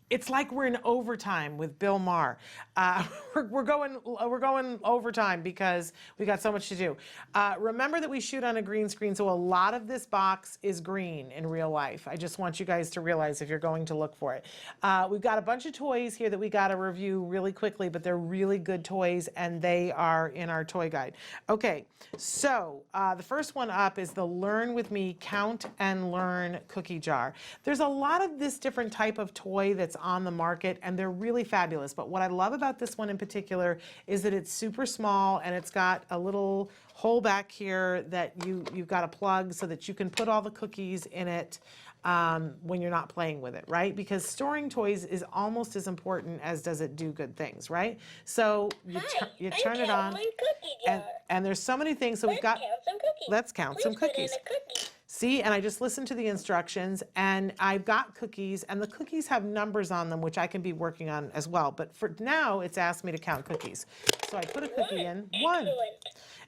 It's like we're in overtime with Bill Maher. We're going overtime because we got so much to do. Remember that we shoot on a green screen, so a lot of this box is green in real life. I just want you guys to realize if you're going to look for it. We've got a bunch of toys here that we got to review really quickly, but they're really good toys and they are in our toy guide. Okay, so the first one up is the Learn With Me Count and Learn cookie jar. There's a lot of this different type of toy that's on the market and they're really fabulous, but what I love about this one in particular is that it's super small and it's got a little hole back here that you've got a plug so that you can put all the cookies in it when you're not playing with it, right? Because storing toys is almost as important as does it do good things, right? So you turn it on and there's so many things. So let's count some cookies. See, and I just listened to the instructions and I've got cookies and the cookies have numbers on them, which I can be working on as well. But for now, it's asked me to count cookies. So I put a cookie in, one.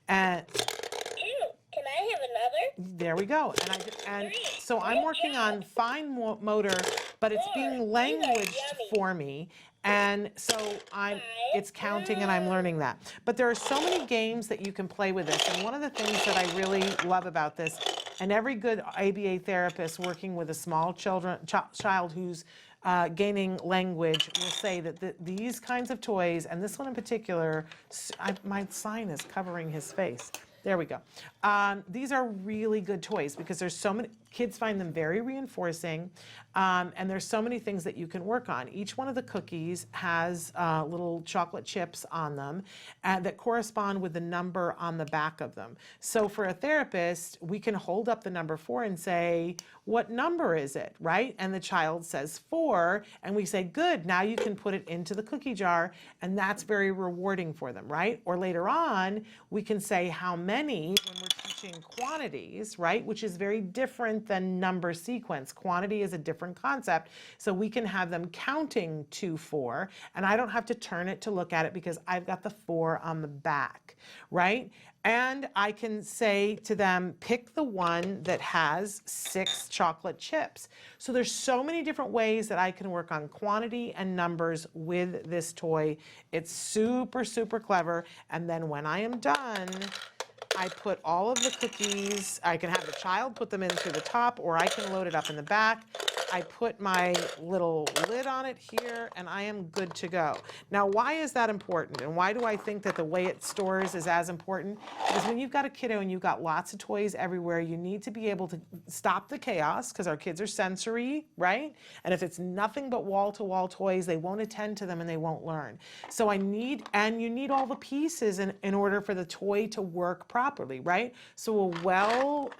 And can I have another? There we go. And so I'm working on fine motor, but it's being languaged for me. And so it's counting and I'm learning that. But there are so many games that you can play with this. And one of the things that I really love about this, and every good ABA therapist working with a small child who's gaining language will say that these kinds of toys, and this one in particular, my sign is covering his face. There we go. These are really good toys because there's so many, kids find them very reinforcing, and there's so many things that you can work on. Each one of the cookies has little chocolate chips on them that correspond with the number on the back of them. So for a therapist, we can hold up the number 4 and say, what number is it, right? And the child says 4, and we say, good, now you can put it into the cookie jar, and that's very rewarding for them, right? Or later on, we can say how many when we're teaching quantities, right? Which is very different than number sequence. Quantity is a different concept. So we can have them counting to 4, and I don't have to turn it to look at it because I've got the 4 on the back, right? And I can say to them, pick the one that has 6 chocolate chips. So there's so many different ways that I can work on quantity and numbers with this toy. It's super, super clever. And then when I am done, I put all of the cookies, I can have the child put them in through the top, or I can load it up in the back. I put my little lid on it here, and I am good to go. Now, why is that important? And why do I think that the way it stores is as important? Because when you've got a kiddo and you've got lots of toys everywhere, you need to be able to stop the chaos, because our kids are sensory, right? And if it's nothing but wall-to-wall toys, they won't attend to them and they won't learn. So you need all the pieces in order for the toy to work properly, right? So a well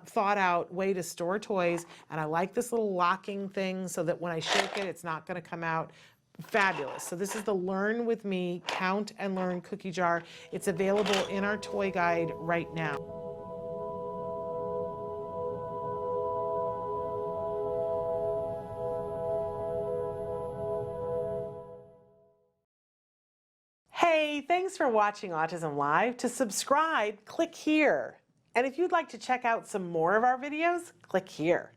thought out way to store toys, and I like this little locking thing so that when I shake it, it's not going to come out. Fabulous. So this is the Learn With Me Count and Learn cookie jar. It's available in our toy guide right now. Hey, thanks for watching Autism Live. To subscribe, click here. And if you'd like to check out some more of our videos, click here.